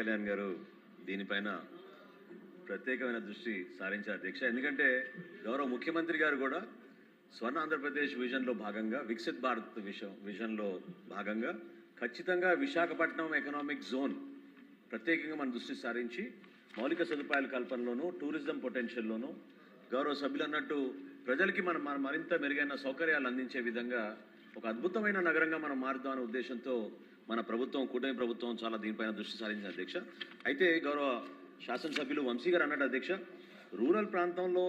కళ్యాణ్ గారు దీనిపైన ప్రత్యేకమైన దృష్టి సారించారు అధ్యక్ష. ఎందుకంటే గౌరవ ముఖ్యమంత్రి గారు కూడా స్వర్ణ ఆంధ్రప్రదేశ్ విజన్లో భాగంగా వికసిత్ భారత్ విజన్లో భాగంగా ఖచ్చితంగా విశాఖపట్నం ఎకనామిక్ జోన్ ప్రత్యేకంగా మన దృష్టి సారించి మౌలిక సదుపాయాల కల్పనలోనూ టూరిజం పొటెన్షియల్లోనూ గౌరవ సభ్యులు అన్నట్టు ప్రజలకి మనం మరింత మెరుగైన సౌకర్యాలు అందించే విధంగా ఒక అద్భుతమైన నగరంగా మనం మారుదామనే ఉద్దేశంతో మన ప్రభుత్వం కూటమి ప్రభుత్వం చాలా దీనిపైన దృష్టి సారించింది అధ్యక్ష. అయితే గౌరవ శాసనసభ్యులు వంశీ గారు అన్నట్టు అధ్యక్ష, రూరల్ ప్రాంతంలో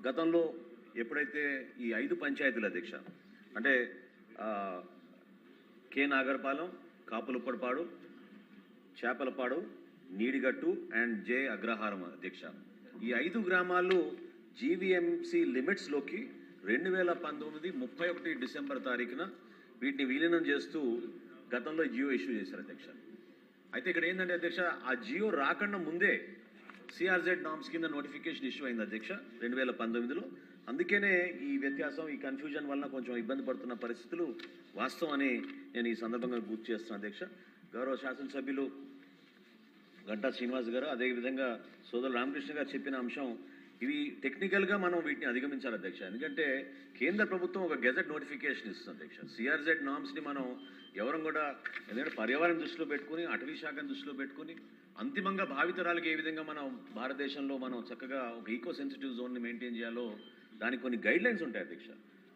గతంలో ఎప్పుడైతే ఈ 5 పంచాయతీలు అధ్యక్ష అంటే కే నాగర్పాలెం, కాపులుప్పడపాడు, చేపలపాడు, నీడిగట్టు అండ్ జే అగ్రహారం అధ్యక్ష, ఈ 5 గ్రామాలు జీవీఎంసీ లిమిట్స్లోకి 2019 31 డిసెంబర్ తారీఖున వీటిని విలీనం చేస్తూ గతంలో జియో ఇష్యూ చేశారు అధ్యక్ష. అయితే ఇక్కడ ఏంటంటే అధ్యక్ష, ఆ జియో రాకుండా ముందే సిఆర్జెడ్ నామ్స్ కింద నోటిఫికేషన్ ఇష్యూ అయింది అధ్యక్ష 2019లో. అందుకనే ఈ వ్యత్యాసం, ఈ కన్ఫ్యూజన్ వలన కొంచెం ఇబ్బంది పడుతున్న పరిస్థితులు వాస్తవం అని నేను ఈ సందర్భంగా గుర్తు చేస్తున్నాను అధ్యక్ష. గౌరవ శాసనసభ్యులు గంటా శ్రీనివాస్ గారు, అదేవిధంగా సోదరు రామకృష్ణ గారు చెప్పిన అంశం, ఇవి టెక్నికల్గా మనం వీటిని అధిగమించాలి అధ్యక్ష. ఎందుకంటే కేంద్ర ప్రభుత్వం ఒక గెజెట్ నోటిఫికేషన్ ఇస్తుంది అధ్యక్ష. సిఆర్జెడ్ నామ్స్ని మనం ఎవరం కూడా ఎందుకంటే పర్యావరణ దృష్టిలో పెట్టుకుని, అటవీ శాఖను దృష్టిలో పెట్టుకుని అంతిమంగా భావితరాలకు ఏ విధంగా మనం భారతదేశంలో మనం చక్కగా ఒక ఈకో సెన్సిటివ్ జోన్ని మెయింటైన్ చేయాలో దానికి కొన్ని గైడ్ లైన్స్ ఉంటాయి అధ్యక్ష.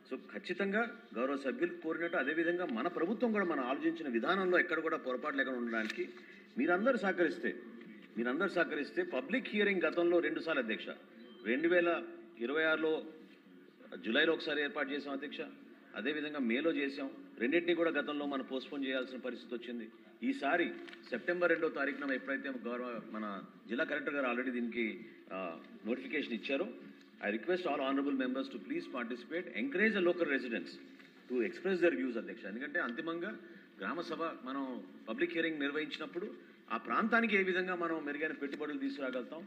సో ఖచ్చితంగా గౌరవ సభ్యులు కోరినట్టు అదేవిధంగా మన ప్రభుత్వం కూడా మనం ఆలోచించిన విధానంలో ఎక్కడ కూడా పొరపాటు లేకుండా ఉండడానికి మీరందరూ సహకరిస్తే పబ్లిక్ హియరింగ్ గతంలో 2 సార్లు అధ్యక్ష, 2026లో జూలైలో ఒకసారి ఏర్పాటు చేసాం అధ్యక్ష, అదేవిధంగా మేలో చేసాం. రెండింటినీ కూడా గతంలో మనం పోస్ట్పోన్ చేయాల్సిన పరిస్థితి వచ్చింది. ఈసారి సెప్టెంబర్ 2వ తారీఖున ఎప్పుడైతే గౌరవ మన జిల్లా కలెక్టర్ గారు ఆల్రెడీ దీనికి నోటిఫికేషన్ ఇచ్చారో, I request all honorable members to please participate, encourage the local residents to express their views అధ్యక్ష. ఎందుకంటే అంతిమంగా గ్రామ సభ మనం పబ్లిక్ హియరింగ్ నిర్వహించినప్పుడు ఆ ప్రాంతానికి ఏ విధంగా మనం మెరుగైన పెట్టుబడులు తీసుకురాగలుగుతాం,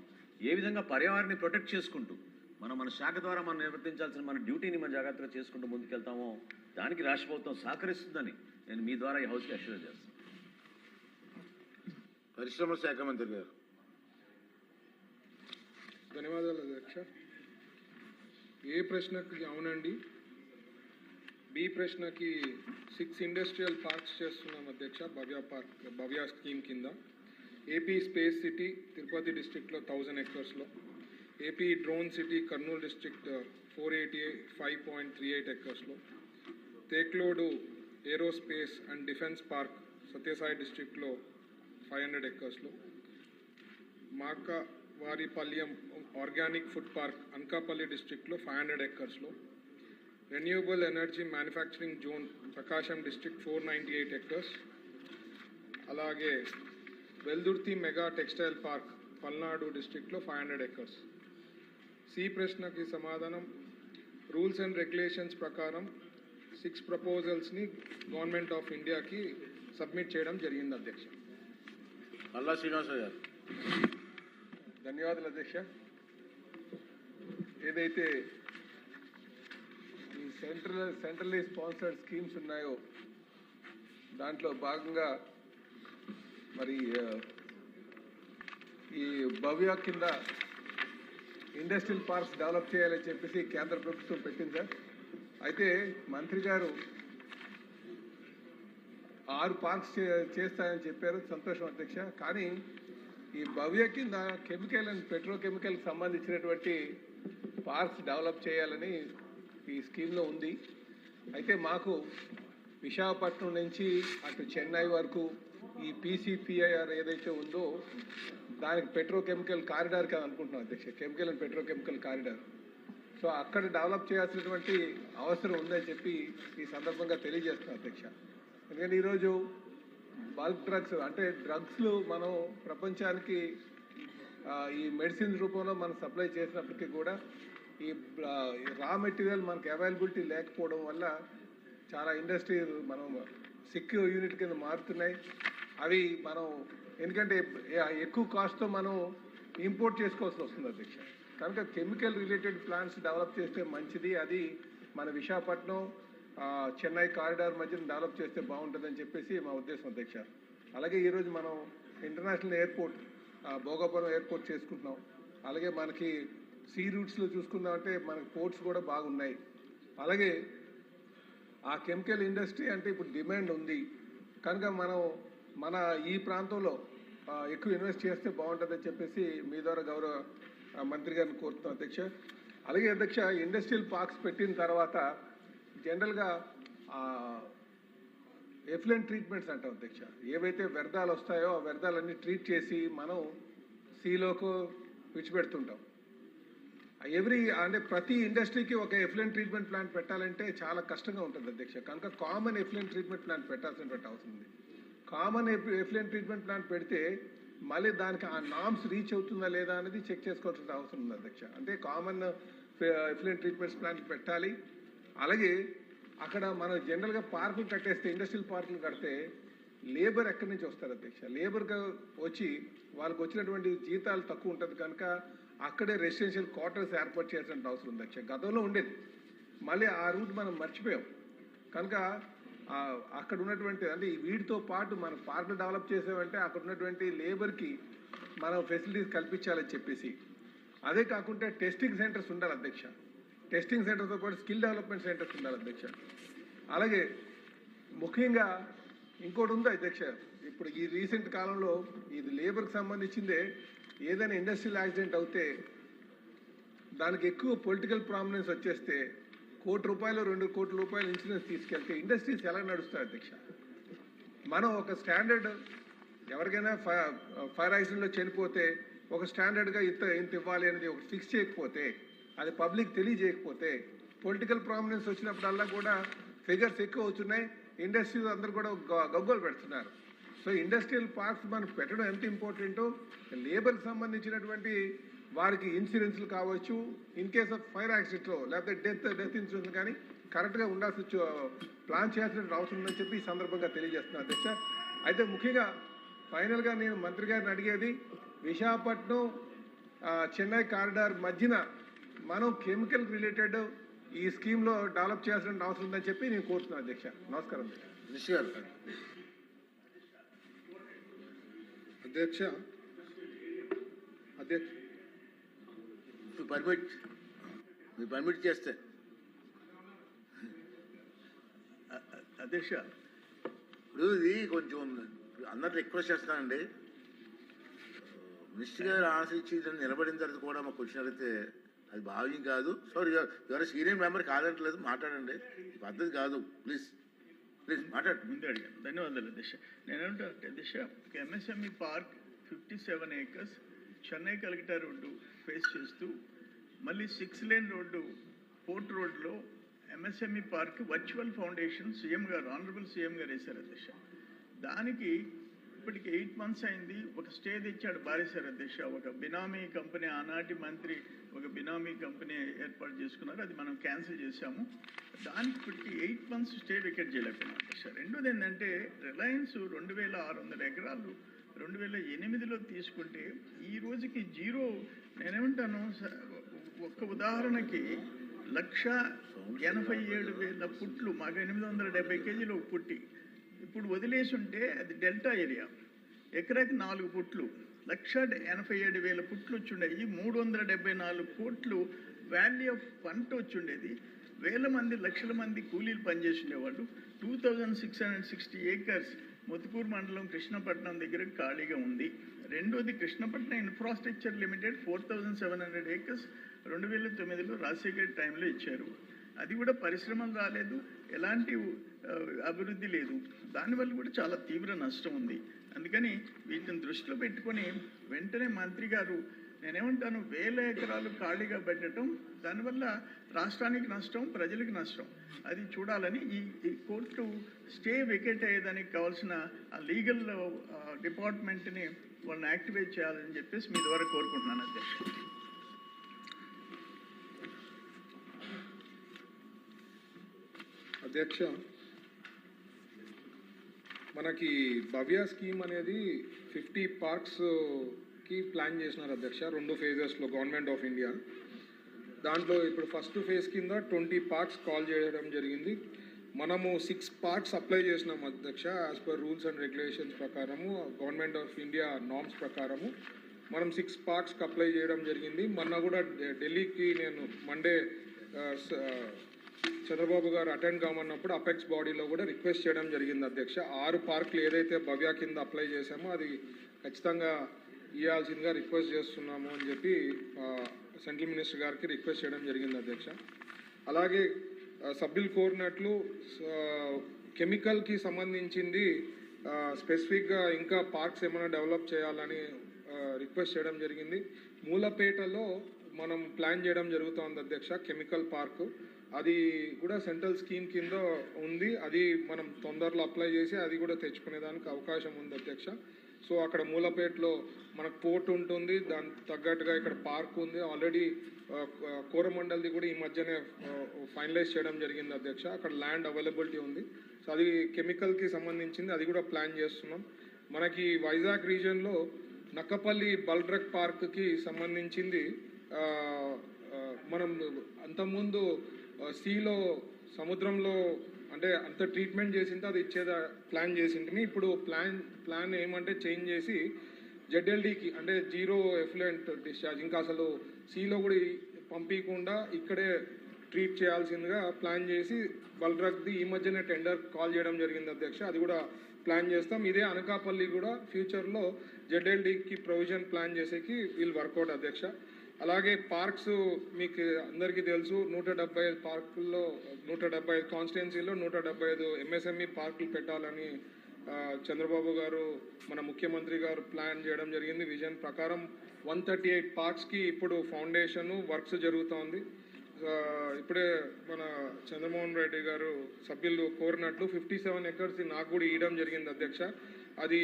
ఏ విధంగా పర్యావరణాన్ని ప్రొటెక్ట్ చేసుకుంటూ మన శాఖ ద్వారా మనం నిర్వర్తించాల్సిన మన డ్యూటీని మనం జాగ్రత్తగా చేసుకుంటూ ముందుకెళ్తామో దానికి రాష్ట్ర ప్రభుత్వం సహకరిస్తుందని నేను మీ ద్వారా ఈ హౌస్కి అష్యూర్ చేస్తాను. పరిశ్రమల శాఖ మంత్రి గారు. ధన్యవాదాలు అధ్యక్ష. ఏ ప్రశ్నకి అవునండి, బి ప్రశ్నకి 6 ఇండస్ట్రియల్ పార్క్స్ చేస్తున్నాం అధ్యక్ష భవ్య స్కీమ్ కింద. ఏపీ స్పేస్ సిటీ తిరుపతి డిస్ట్రిక్ట్లో 1000 ఎకర్స్లో, AP drone city Kurnool district 485.38 ఎకర్స్లో, Tekulodu aerospace and defence park Sathyasai డిస్ట్రిక్ట్లో 500 ఎకర్స్లో, Makavaripalem organic food park Anakapalli డిస్ట్రిక్ట్లో 500 ఎకర్స్లో, renewable energy manufacturing zone Prakasam district 498 acres, అలాగే Veldurthi mega textile park Palnadu డిస్ట్రిక్ట్లో 500 ఎకర్స్. సి ప్రశ్నకి సమాధానం, రూల్స్ అండ్ రెగ్యులేషన్స్ ప్రకారం 6 ప్రపోజల్స్ని గవర్నమెంట్ ఆఫ్ ఇండియాకి సబ్మిట్ చేయడం జరిగింది అధ్యక్ష. అల్లా శ్రీనివాస గారు. ధన్యవాదాలు అధ్యక్ష. ఏదైతే ఈ సెంట్రల్లీ స్పాన్సర్డ్ స్కీమ్స్ ఉన్నాయో దాంట్లో భాగంగా మరి ఈ భవ్య కింద ఇండస్ట్రియల్ పార్క్స్ డెవలప్ చేయాలని చెప్పేసి కేంద్ర ప్రభుత్వం పెట్టింది సార్. అయితే మంత్రి గారు 6 పార్క్స్ చేస్తాయని చెప్పారు, సంతోషం అధ్యక్ష. కానీ ఈ భవ్య కింద కెమికల్ అండ్ పెట్రోకెమికల్కి సంబంధించినటువంటి పార్క్స్ డెవలప్ చేయాలని ఈ స్కీమ్లో ఉంది. అయితే మాకు విశాఖపట్నం నుంచి అటు చెన్నై వరకు ఈ పీసీపీఐఆర్ ఏదైతే ఉందో దానికి పెట్రోకెమికల్ కారిడార్ కాదు అనుకుంటున్నాం అధ్యక్ష, chemical and petrochemical corridor. So అక్కడ డెవలప్ చేయాల్సినటువంటి అవసరం ఉందని చెప్పి ఈ సందర్భంగా తెలియజేస్తున్నాం అధ్యక్ష. ఎందుకంటే ఈరోజు బల్క్ డ్రగ్స్ అంటే డ్రగ్స్లు మనం ప్రపంచానికి ఈ మెడిసిన్స్ రూపంలో మనం సప్లై చేసినప్పటికీ కూడా ఈ రా మెటీరియల్ మనకు అవైలబిలిటీ లేకపోవడం వల్ల చాలా ఇండస్ట్రీస్ మనం సిక్ యూనిట్ కింద మారుతున్నాయి. అవి మనం ఎందుకంటే ఎక్కువ కాస్ట్తో మనం ఇంపోర్ట్ చేసుకోవాల్సి వస్తుంది అధ్యక్ష. కనుక కెమికల్ రిలేటెడ్ ప్లాంట్స్ డెవలప్ చేస్తే మంచిది. అది మన విశాఖపట్నం చెన్నై కారిడార్ మధ్యన డెవలప్ చేస్తే బాగుంటుందని చెప్పేసి మా ఉద్దేశం అధ్యక్ష. అలాగే ఈరోజు మనం ఇంటర్నేషనల్ ఎయిర్పోర్ట్ భోగాపురం ఎయిర్పోర్ట్ చేసుకుంటున్నాం. అలాగే మనకి సీ రూట్స్లో చూసుకుందామంటే మనకి పోర్ట్స్ కూడా బాగున్నాయి. అలాగే ఆ కెమికల్ ఇండస్ట్రీ అంటే ఇప్పుడు డిమాండ్ ఉంది కనుక మనం మన ఈ ప్రాంతంలో ఎక్కువ ఇన్వెస్ట్ చేస్తే బాగుంటుందని చెప్పేసి మీ ద్వారా గౌరవ మంత్రి గారిని కోరుతున్నాం అధ్యక్ష. అలాగే అధ్యక్ష, ఇండస్ట్రియల్ పార్క్స్ పెట్టిన తర్వాత జనరల్గా ఎఫ్లెంట్ ట్రీట్మెంట్స్ అంటాం అధ్యక్ష. ఏవైతే వ్యర్థాలు వస్తాయో ఆ వ్యర్థాలన్నీ ట్రీట్ చేసి మనం సీలోకి విడిచిపెడుతుంటాం. అంటే ప్రతి ఇండస్ట్రీకి ఒక ఎఫ్లెంట్ ట్రీట్మెంట్ ప్లాంట్ పెట్టాలంటే చాలా కష్టంగా ఉంటుంది అధ్యక్ష. కనుక కామన్ ఎఫ్లెంట్ ట్రీట్మెంట్ ప్లాంట్ పెట్టాల్సినటువంటి అవసరం ఉంది. కామన్ ఎఫ్లెంట్ ట్రీట్మెంట్ ప్లాంట్ పెడితే మళ్ళీ దానికి ఆ నామ్స్ రీచ్ అవుతుందా లేదా అనేది చెక్ చేసుకోవాల్సిన అవసరం ఉంది అధ్యక్ష. అంటే కామన్ ఎఫ్లెంట్ ట్రీట్మెంట్ ప్లాంట్ పెట్టాలి. అలాగే అక్కడ మనం జనరల్గా పార్కులు కట్టేస్తే, ఇండస్ట్రియల్ పార్కులు కడితే లేబర్ ఎక్కడి నుంచి వస్తారు అధ్యక్ష? లేబర్గా వచ్చి వాళ్ళకి వచ్చినటువంటి జీతాలు తక్కువ ఉంటుంది కనుక అక్కడే రెసిడెన్షియల్ క్వార్టర్స్ ఏర్పాటు చేయాల్సిన అవసరం ఉంది అధ్యక్ష. గతంలో ఉండేది, మళ్ళీ ఆ రూట్ మనం మర్చిపోయాం కనుక అక్కడ ఉన్నటువంటి అంటే వీటితో పాటు మనం పార్కులు డెవలప్ చేసామంటే అక్కడ ఉన్నటువంటి లేబర్కి మనం ఫెసిలిటీస్ కల్పించాలని చెప్పేసి, అదే కాకుండా టెస్టింగ్ సెంటర్స్ ఉండాలి అధ్యక్ష. టెస్టింగ్ సెంటర్తో పాటు స్కిల్ డెవలప్మెంట్ సెంటర్స్ ఉండాలి అధ్యక్ష. అలాగే ముఖ్యంగా ఇంకోటి ఉంది అధ్యక్ష, ఇప్పుడు ఈ రీసెంట్ కాలంలో ఇది లేబర్కి సంబంధించిందే. ఏదైనా ఇండస్ట్రియల్ యాక్సిడెంట్ అవుతే దానికి ఎక్కువ పొలిటికల్ ప్రామినెన్స్ వచ్చేస్తే ₹1 కోటి 2 కోట్ల రూపాయలు ఇన్సూరెన్స్ తీసుకెళ్తే ఇండస్ట్రీస్ ఎలా నడుస్తాయి అధ్యక్ష? మనం ఒక స్టాండర్డ్, ఎవరికైనా ఫైర్ యాక్సిడెంట్లో చనిపోతే ఒక స్టాండర్డ్గా ఇంత ఇవ్వాలి అనేది ఒక ఫిక్స్ చేయకపోతే, అది పబ్లిక్ తెలియజేయకపోతే, పొలిటికల్ ప్రామినెన్స్ వచ్చినప్పుడల్లా కూడా ఫిగర్స్ ఎక్కువ అవుతున్నాయి. ఇండస్ట్రీస్ అందరూ కూడా గగ్గోలు పెడుతున్నారు. సో ఇండస్ట్రియల్ పార్క్స్ మనం పెట్టడం ఎంత ఇంపార్టెంటో, లేబర్కి సంబంధించినటువంటి వారికి ఇన్సూరెన్స్లు కావచ్చు, ఇన్ కేస్ ఆఫ్ ఫైర్ యాక్సిడెంట్లో లేకపోతే డెత్ ఇన్సూరెన్స్ కానీ కరెక్ట్గా ఉండాల్సి ప్లాన్ చేయాల్సిన అవసరం ఉందని చెప్పి ఈ సందర్భంగా తెలియజేస్తున్నాను అధ్యక్ష. అయితే ముఖ్యంగా ఫైనల్గా నేను మంత్రి గారిని అడిగేది, విశాఖపట్నం చెన్నై కారిడార్ మధ్యన మనం కెమికల్ రిలేటెడ్ ఈ స్కీమ్లో డెవలప్ చేయాల్సిన అవసరం ఉందని చెప్పి నేను కోరుతున్నాను అధ్యక్ష. నమస్కారం అధ్యక్ష. అధ్యక్ష పర్మిట్ చేస్తే అధ్యక్ష, ఇప్పుడు ఇది కొంచెం అందరు రిక్వెస్ట్ చేస్తానండి. మినిస్టర్ గారు ఆశించి నిలబడిన తర్వాత కూడా మాకు క్వశ్చన్ అడిగితే అది భావ్యం కాదు. సారీ, ఎవరైనా సీనియర్ మెంబర్ కాదంటలేదు, మాట్లాడండి. పద్ధతి కాదు. ప్లీజ్ మాట్లాడు. ముందే అడిగాను. ధన్యవాదాలు అధ్యక్ష. నేనేమంటాను అధ్యక్ష, MSME park 57 acres Chennai Calcutta road face చేస్తూ మళ్ళీ 6 lane రోడ్డు పోర్ట్ రోడ్లో MSME park virtual foundation CM గారు, ఆనరబుల్ సీఎం గారు వేశారు అధ్యక్ష. దానికి ఇప్పటికి 8 months అయింది. ఒక స్టే తెచ్చాడు బారేశారు అధ్యక్ష. ఒక బినామీ కంపెనీ, ఆనాటి మంత్రి ఒక బినామీ కంపెనీ ఏర్పాటు చేసుకున్నారు. అది మనం క్యాన్సిల్ చేశాము. దానికి ఇప్పటికి 8 months స్టే వికెట్ చేయలేకపోయినాం అధ్యక్ష. రెండోది ఏంటంటే, రిలయన్స్ 2600 ఎకరాలు 2008లో తీసుకుంటే ఈ రోజుకి జీరో. నేనేమంటాను, ఒక్క ఉదాహరణకి 1,87,000 పుట్లు, మాకు 870 kg పుట్టి ఇప్పుడు వదిలేసి ఉంటే అది డెల్టా ఏరియా, ఎకరాకి 4 పుట్లు, 1,87,000 పుట్లు వచ్చుండేవి. 374 కోట్లు వాల్యూ ఆఫ్ పంట వచ్చుండేది. వేల మంది, లక్షల మంది కూలీలు పనిచేసి ఉండేవాళ్ళు. 2660 acres ముతుకూరు మండలం కృష్ణపట్నం దగ్గర ఖాళీగా ఉంది. రెండోది, కృష్ణపట్నం ఇన్ఫ్రాస్ట్రక్చర్ లిమిటెడ్ 4700 acres 2009లో రాజశేఖర్ టైంలో ఇచ్చారు. అది కూడా పరిశ్రమలు రాలేదు, ఎలాంటి అభివృద్ధి లేదు. దానివల్ల కూడా చాలా తీవ్ర నష్టం ఉంది. అందుకని వీటిని దృష్టిలో పెట్టుకొని వెంటనే మంత్రి గారు, నేనేమంటాను, 1000 ఎకరాలు ఖాళీగా పెట్టడం, దానివల్ల రాష్ట్రానికి నష్టం, ప్రజలకు నష్టం. అది చూడాలని ఈ కోర్టు స్టే వికెట్ అయ్యేదానికి కావాల్సిన ఆ లీగల్ డిపార్ట్మెంట్ని వాళ్ళని యాక్టివేట్ చేయాలని చెప్పేసి మీ ద్వారా కోరుకుంటున్నాను అధ్యక్ష. అధ్యక్ష, మనకి భవ్య స్కీమ్ అనేది 50 parks ప్లాన్ చేసినారు అధ్యక్ష, 2 phases గవర్నమెంట్ ఆఫ్ ఇండియా. దాంట్లో ఇప్పుడు ఫస్ట్ ఫేజ్ కింద 20 parks కాల్ చేయడం జరిగింది. మనము 6 పార్క్స్ అప్లై చేసినాం అధ్యక్ష, as per rules and regulations ప్రకారము, గవర్నమెంట్ ఆఫ్ ఇండియా నార్మ్స్ ప్రకారము మనం 6 పార్క్స్కి అప్లై చేయడం జరిగింది. మొన్న కూడా ఢిల్లీకి నేను మండే చంద్రబాబు గారు అటెండ్ కామన్నప్పుడు అపెక్స్ బాడీలో కూడా రిక్వెస్ట్ చేయడం జరిగింది అధ్యక్ష. 6 పార్కులు ఏదైతే భవ్య కింద అప్లై చేశామో అది ఖచ్చితంగా ఇవ్వాల్సిందిగా రిక్వెస్ట్ చేస్తున్నాము అని చెప్పి సెంట్రల్ మినిస్టర్ గారికి రిక్వెస్ట్ చేయడం జరిగింది అధ్యక్ష. అలాగే సభ్యులు కోరినట్లు కెమికల్కి సంబంధించింది స్పెసిఫిక్గా ఇంకా పార్క్స్ ఏమైనా డెవలప్ చేయాలని రిక్వెస్ట్ చేయడం జరిగింది. మూలపేటలో మనం ప్లాన్ చేయడం జరుగుతోంది అధ్యక్ష కెమికల్ పార్క్. అది కూడా సెంట్రల్ స్కీమ్ కింద ఉంది. అది మనం తొందరలో అప్లై చేసి అది కూడా తెచ్చుకునేదానికి అవకాశం ఉంది అధ్యక్ష. సో అక్కడ మూలపేటలో మనకు పోర్ట్ ఉంటుంది, దానికి తగ్గట్టుగా ఇక్కడ పార్క్ ఉంది. ఆల్రెడీ కోరమండల్ది కూడా ఈ మధ్యనే ఫైనలైజ్ చేయడం జరిగింది అధ్యక్ష. అక్కడ ల్యాండ్ అవైలబిలిటీ ఉంది. సో అది కెమికల్కి సంబంధించింది, అది కూడా ప్లాన్ చేస్తున్నాం. మనకి వైజాగ్ రీజియన్లో నక్కపల్లి బల్డ్రక్ పార్క్కి సంబంధించింది మనం అంతకుముందు సీలో సముద్రంలో అంటే అంత ట్రీట్మెంట్ చేసింటే అది ఇచ్చేదా ప్లాన్ చేసింటిని. ఇప్పుడు ప్లాన్ ఏమంటే చేంజ్ చేసి జెడ్ఎల్డీకి అంటే జీరో ఎఫ్లూయెంట్ డిశ్చార్జ్, ఇంకా అసలు సీలో కూడా పంపించకుండా ఇక్కడే ట్రీట్ చేయాల్సిందిగా ప్లాన్ చేసి బల్డ్రక్ది ఈ మధ్యనే టెండర్ కాల్ చేయడం జరిగింది అధ్యక్ష. అది కూడా ప్లాన్ చేస్తాం. ఇదే అనకాపల్లి కూడా ఫ్యూచర్లో జెడ్ఎల్డీకి ప్రొవిజన్ ప్లాన్ చేసేకి వీళ్ళు వర్కౌట్ అధ్యక్ష. అలాగే పార్క్స్ మీకు అందరికీ తెలుసు, 175 పార్కుల్లో 175 కాన్స్టిట్యున్సీలో 175 ఎంఎస్ఎంఈ పార్కులు పెట్టాలని చంద్రబాబు గారు మన ముఖ్యమంత్రి గారు ప్లాన్ చేయడం జరిగింది. విజన్ ప్రకారం 138 పార్క్స్కి ఇప్పుడు ఫౌండేషన్ వర్క్స్ జరుగుతోంది. ఇప్పుడే మన చంద్రమోహన్ రెడ్డి గారు సభ్యులు కోరినట్లు 57 ఎకర్స్ నాకు కూడా ఇవ్వడం జరిగింది అధ్యక్ష. అది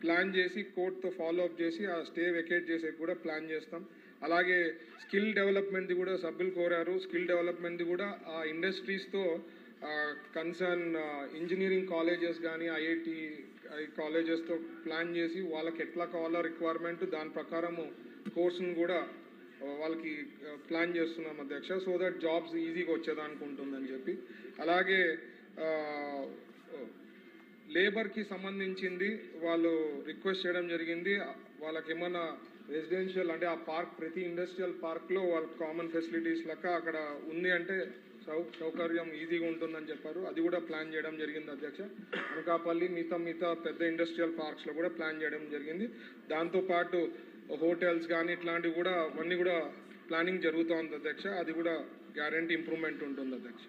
ప్లాన్ చేసి కోర్టుతో ఫాలో అప్ చేసి ఆ స్టే వెకేట్ చేసే కూడా ప్లాన్ చేస్తాం. అలాగే స్కిల్ డెవలప్మెంట్ది కూడా సభ్యులు కోరారు. స్కిల్ డెవలప్మెంట్ది కూడా ఆ ఇండస్ట్రీస్తో కన్సర్న్ ఇంజనీరింగ్ కాలేజెస్ కానీ ఐఐటి కాలేజెస్తో ప్లాన్ చేసి వాళ్ళకి ఎట్లా కావాలో రిక్వైర్మెంట్ దాని ప్రకారము కోర్సును కూడా వాళ్ళకి ప్లాన్ చేస్తున్నాం అధ్యక్ష. సో దట్ జాబ్స్ ఈజీగా వచ్చేదానికి ఉంటుందని చెప్పి. అలాగే లేబర్కి సంబంధించింది వాళ్ళు రిక్వెస్ట్ చేయడం జరిగింది. వాళ్ళకి ఏమన్నా రెసిడెన్షియల్ అంటే ఆ పార్క్ ప్రతి ఇండస్ట్రియల్ పార్క్లో వాళ్ళకి కామన్ ఫెసిలిటీస్ లెక్క అక్కడ ఉంది అంటే సౌకర్యం ఈజీగా ఉంటుందని చెప్పారు. అది కూడా ప్లాన్ చేయడం జరిగింది అధ్యక్ష. అనకాపల్లి మిగతా పెద్ద ఇండస్ట్రియల్ పార్క్స్లో కూడా ప్లాన్ చేయడం జరిగింది. దాంతోపాటు హోటల్స్ కానీ ఇట్లాంటివి కూడా అవన్నీ కూడా ప్లానింగ్ జరుగుతోంది అధ్యక్ష. అది కూడా గ్యారంటీ ఇంప్రూవ్మెంట్ ఉంటుంది అధ్యక్ష.